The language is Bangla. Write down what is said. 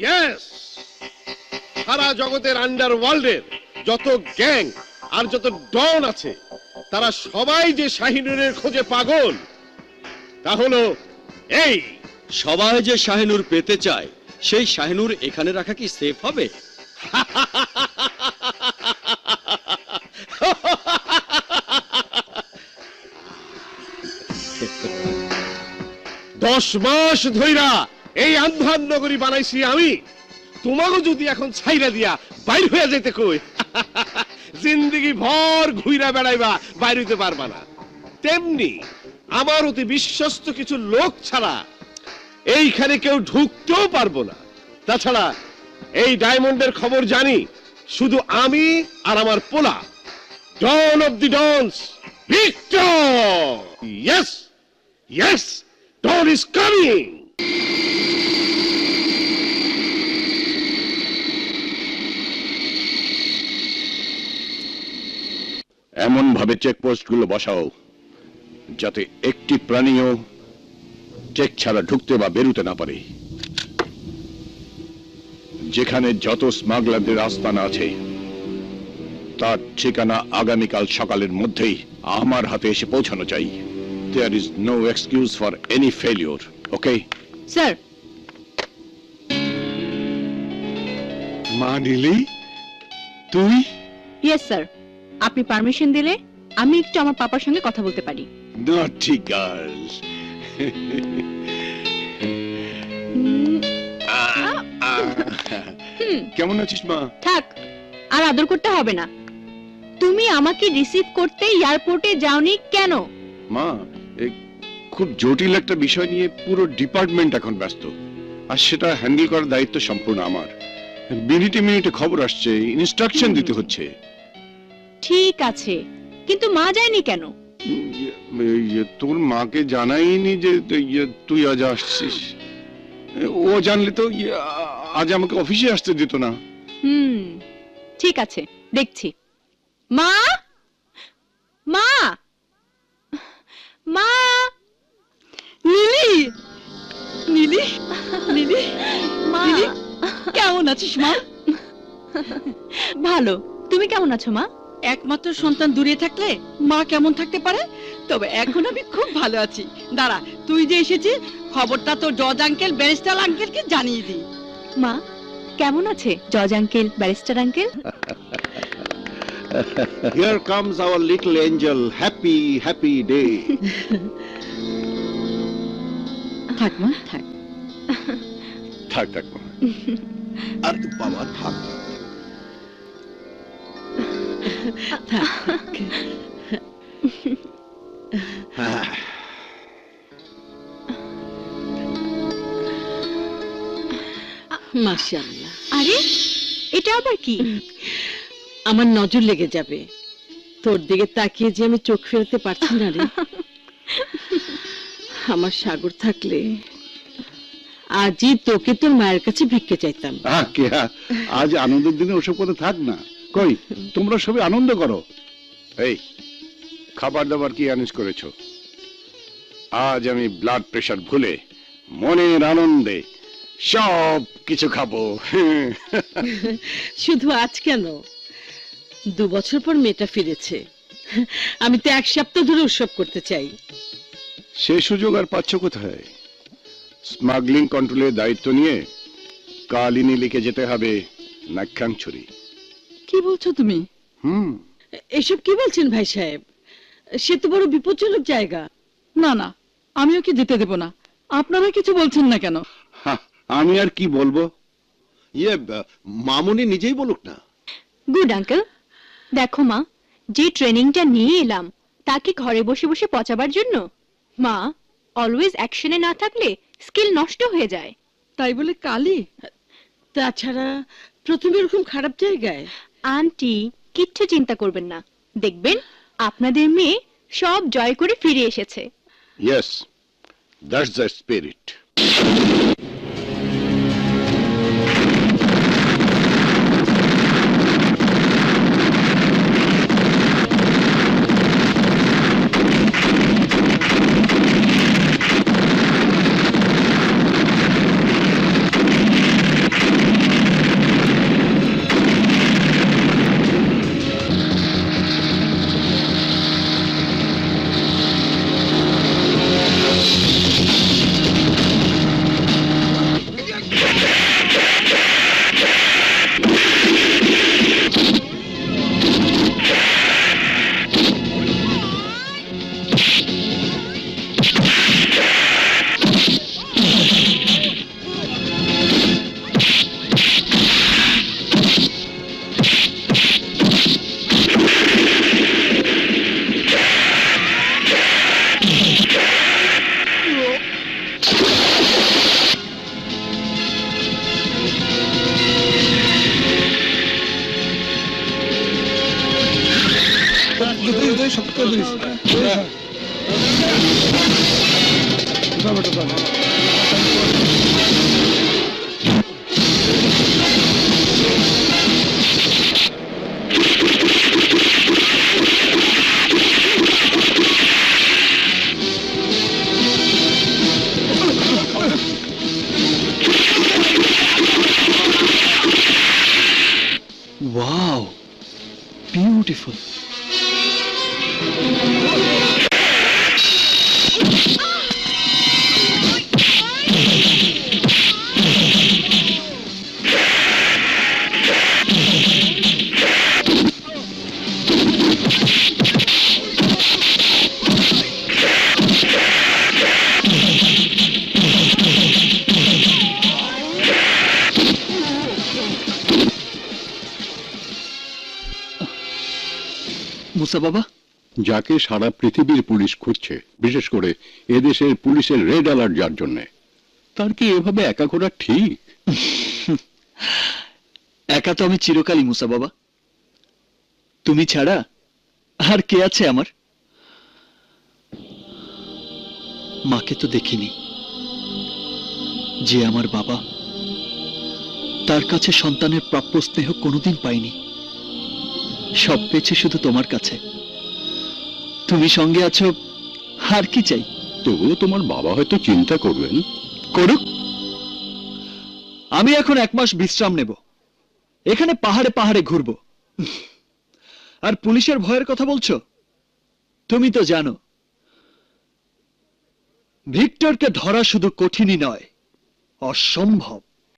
ইয়েস, সারা জগতের আন্ডারওয়ার্ল্ডের যত গ্যাং আর যত ডন আছে তারা সবাই যে শাহিনুরের খোঁজে পাগল, তা হলো এই। সবাই যে শাহিনুর পেতে চায়, সেই শাহিনুর এখানে রাখা কি সেফ হবে? 10 মাস ধইরা এই আন্ধার নগরী বানাইছি আমি। তোমাকে যদি এখন ছাইরা দিয়া বাইর হয়ে যেতে কই, জিন্দেগি ভর ঘুইরা বেড়াইবা, বাইর হইতে পারবা না। তেমনি আমার অতি বিশ্বস্ত কিছু লোক ছাড়া এইখানে কেউ ঢুকতেও পারবো না। তাছাড়া এই ডায়মন্ডের খবর জানি শুধু আমি আর আমার পোলা, Don of the Dons, Victor. Yes yes, Don is coming. এমন ভাবে চেকপোস্ট গুলো বসাও যাতে একটি প্রাণীও চেক ছাড়া ঢুকতে বা বেরুতে না পারে। যেখানে যত স্মাগলারদের আস্তানা আছে তার ঠিকানা আগামীকাল সকালের মধ্যেই আমার হাতে এসে পৌঁছানো চাই। There is no excuse for any failure. Okay? Sir. মা নীলি, তুই? ইয়েস স্যার, আপনি পারমিশন দিলে আমি একটু আমার পাপার সঙ্গে কথা বলতে পারি। Naughty girl. কেমন আছিস মা? থাক, আর আদর করতে হবে না। তুমি আমাকে রিসিভ করতে এয়ারপোর্টে যাওনি কেন? মা, খুব জটিল একটা বিষয় নিয়ে পুরো ডিপার্টমেন্ট এখন ব্যস্ত, আর সেটা হ্যান্ডেল করার দায়িত্ব সম্পূর্ণ আমার। মিনিটে মিনিটে খবর আসছে, ইনস্ট্রাকশন দিতে হচ্ছে। ঠিক আছে, কিন্তু মা যায়নি কেন? তোর মাকে জানাইনি যে তুই আজ আসছিস। ও জানলে তো আজ আমাকে অফিসে আসতে দিত না। ঠিক আছে, দেখছি। মা, মা, মা। নীলি, নীলি, নীলি, মা, নীলি, কেমন আছিস মা? ভালো। তুমি কেমন আছো মা? একমাত্র সন্তান দূরে থাকলে মা কেমন থাকতে পারে? তবে এখন আমি খুব ভালো আছি। দাঁড়া, তুই যে এসেছিস খবরটা তো জজ আঙ্কেল, ব্যারিস্টার আঙ্কেলকে জানিয়ে দি। মা কেমন আছে জজ uncle, barrister uncle? Here comes our little angel. Happy, happy day. থাক মা, থাক। থাক থাক মা। আর বাবা থাক। থাক। মাশাআল্লাহ। আরে এটা আবার কি? আমার নজর লেগে যাবে। তোর দিকে তাকিয়ে যে আমি চোখ ফেরাতে পারছি না রে। আমার সাগর থাকলে আজই তোকে তোর মায়ের কাছে ভিক্ষে চাইতাম। আজ আনন্দের দিনে ওসব কথা থাক না। কই, তোমরা সবাই আনন্দ করো। এই খাবার দাবার কি অ্যারেঞ্জ করেছো? আজ আমি ব্লাড প্রেশার ভুলে মনের আনন্দে সব কিছু খাবো। শুধু আজ কেন, 2 বছর পর মেয়েটা ফিরেছে। আমি তো 1 সপ্তাহ ধরে উৎসব করতে চাই। সে সুযোগ আর পাচ্ছ কোথায়? স্মাগলিং কন্ট্রোলের দায়িত্ব নিয়ে কালই নীলিকে যেতে হবে নাক্ষাংছড়ি। কি বলছো তুমি? এসব কি বলছেন ভাই সাহেব? সে তো বড় বিপজ্জনক জায়গা। না না, আমি ওকে যেতে দেব না। আপনারা কিছু বলছেন না কেন? আমি আর কি বলবো? মামুনি নিজেই বলুক না। Good uncle. দেখো মা, যে ট্রেনিংটা নিয়ে এলাম তাকে ঘরে বসে বসে পচাবার জন্য? মা, অলওয়েজ অ্যাকশনে না থাকলে স্কিল নষ্ট হয়ে যায়। তাই বলে কালি? তাছাড়া প্রথমে এরকম খারাপ জায়গায়। আন্টি কিচ্ছু চিন্তা করবেন না, দেখবেন আপনাদের মেয়ে সব জয় করে ফিরে এসেছে। Yes, that's the spirit. Wow, beautiful. Musa Baba, যাকে সারা পৃথিবীর পুলিশ খুঁজছে, বিশেষ করে এদেশের পুলিশের রেড অ্যালার্ট যার জন্য, তার কি এভাবে একা ঘোরা ঠিক? একা তো আমি চিরকালই মুসা বাবা। তুমি ছাড়া আর কে আছে আমার? মাকে তো দেখিনি, যে আমার বাবা, তার কাছে সন্তানের প্রাপ্য স্নেহ কোনোদিন পাইনি। সব পেয়েছে শুধু তোমার কাছে। তুমি সঙ্গে আছো, আর কি চাই? তবুও তোমার বাবা হয়তো চিন্তা করবেন। করুক, আমি এখন 1 মাস বিশ্রাম নেব, এখানে পাহাড়ে পাহাড়ে ঘুরবো। আর পুলিশের ভয়ের কথা বলছো? তুমি তো জানো ভিক্টরকে ধরা শুধু কঠিনই নয়, অসম্ভব।